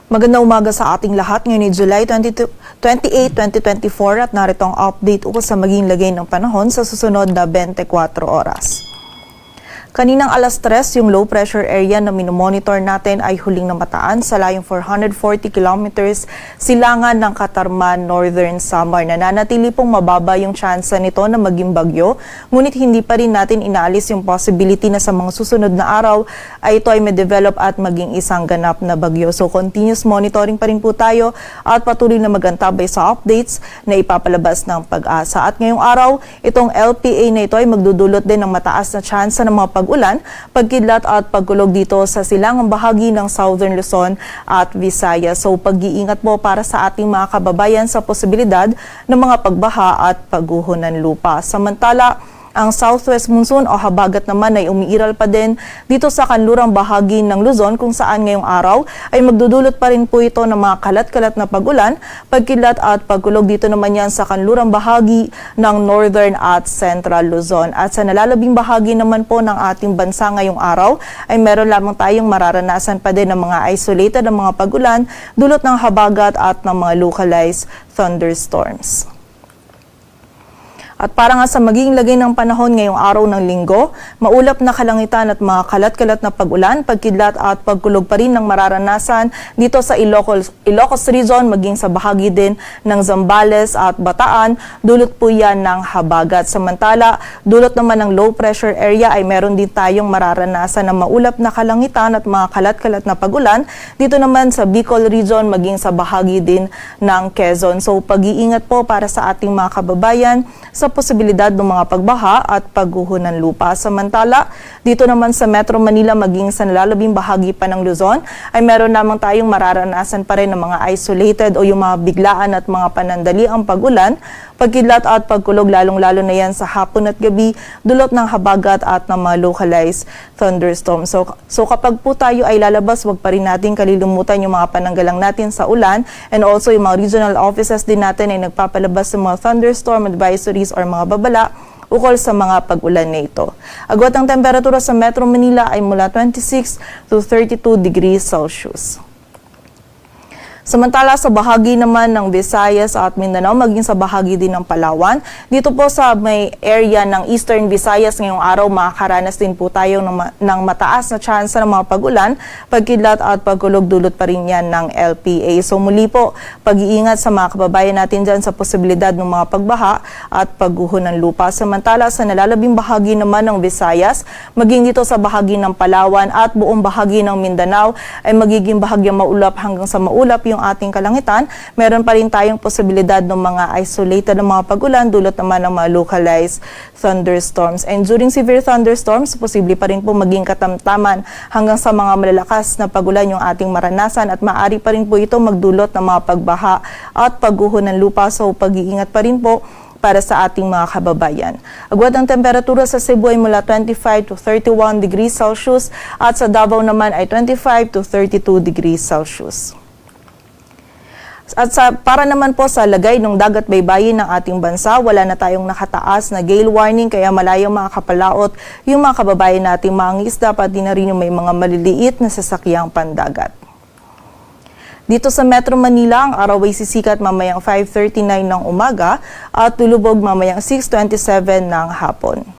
Magandang umaga sa ating lahat. Ngayon ay July 28, 2024 at narito ang update ukol sa maging lagay ng panahon sa susunod na 24 oras. Kaninang alas 3, yung low pressure area na minomonitor natin ay huling namataan sa layong 440 kilometers silangan ng Katarman, Northern Samar. Nananatili pong mababa yung tsansa nito na maging bagyo, ngunit hindi pa rin natin inaalis yung possibility na sa mga susunod na araw ay ito ay may develop at maging isang ganap na bagyo. So continuous monitoring pa rin po tayo at patuloy na magantabay sa updates na ipapalabas ng Pag-asa. At ngayong araw, itong LPA na ito ay magdudulot din ng mataas na tsansa ng mga pag-ulan, pagkidlat at pagkulog dito sa silangang bahagi ng Southern Luzon at Visayas. So pag-iingat po para sa ating mga kababayan sa posibilidad ng mga pagbaha at pagguho ng lupa. Samantala, ang southwest monsoon o habagat naman ay umiiral pa din dito sa kanlurang bahagi ng Luzon, kung saan ngayong araw ay magdudulot pa rin po ito ng mga kalat-kalat na pag-ulan, pagkidlat at pagkulog dito naman yan sa kanlurang bahagi ng northern at central Luzon. At sa nalalabing bahagi naman po ng ating bansa ngayong araw ay meron lamang tayong mararanasan pa din ng mga isolated na mga pag-ulan dulot ng habagat at ng mga localized thunderstorms. At para nga sa magiging lagay ng panahon ngayong araw ng Linggo, maulap na kalangitan at mga kalat-kalat na pag-ulan, pagkidlat at pagkulog pa rin ng mararanasan dito sa Ilocos Region, maging sa bahagi din ng Zambales at Bataan, dulot po yan ng habagat. Samantala, dulot naman ng low pressure area ay meron din tayong mararanasan ng maulap na kalangitan at mga kalat-kalat na pag-ulan dito naman sa Bicol Region, maging sa bahagi din ng Quezon. So pag-iingat po para sa ating mga kababayan sa posibilidad ng mga pagbaha at pagguho ng lupa. Samantala, dito naman sa Metro Manila maging sa nalalabing bahagi pa ng Luzon ay meron namang tayong mararanasan pa rin ng mga isolated o yung mga biglaan at mga panandaliang pag-ulan, pagkidlat at pagkulog, lalong-lalo na yan sa hapon at gabi, dulot ng habagat at ng mga localized thunderstorms. So kapag po tayo ay lalabas, wag pa rin natin kalilimutan yung mga pananggalang natin sa ulan, and also yung mga regional offices din natin ay nagpapalabas ng mga thunderstorm advisories or mga babala ukol sa mga pag-ulan na ito. Agwat ang temperatura sa Metro Manila ay mula 26 to 32 degrees Celsius. Samantala sa bahagi naman ng Visayas at Mindanao, maging sa bahagi din ng Palawan, dito po sa may area ng Eastern Visayas ngayong araw, makakaranas din po tayo ng mataas na tsansa ng mga pag-ulan, pagkidlat at pagkulog, dulot pa rin yan ng LPA. So muli po, pag-iingat sa mga kababayan natin dyan sa posibilidad ng mga pagbaha at pagguho ng lupa. Samantala sa nalalabing bahagi naman ng Visayas, maging dito sa bahagi ng Palawan at buong bahagi ng Mindanao ay magiging bahagyang maulap hanggang sa maulap yung ating kalangitan. Meron pa rin tayong posibilidad ng mga isolated na mga pag-ulan, dulot naman ng mga localized thunderstorms. And during severe thunderstorms, posible pa rin po maging katamtaman hanggang sa mga malalakas na pag-ulan yung ating maranasan, at maaari pa rin po ito magdulot ng mga pagbaha at pagguho ng lupa. So pag-iingat pa rin po para sa ating mga kababayan. Agwat ang temperatura sa Cebu ay mula 25 to 31 degrees Celsius at sa Davao naman ay 25 to 32 degrees Celsius. At para naman po sa lagay ng dagat baybayin ng ating bansa, wala na tayong nakataas na gale warning, kaya malayong makakapalaot yung mga kababayan nating mga isda, pati na rin yung may mga maliliit na sasakyang pandagat. Dito sa Metro Manila, ang araw ay sisikat mamayang 5:39 ng umaga at lulubog mamayang 6:27 ng hapon.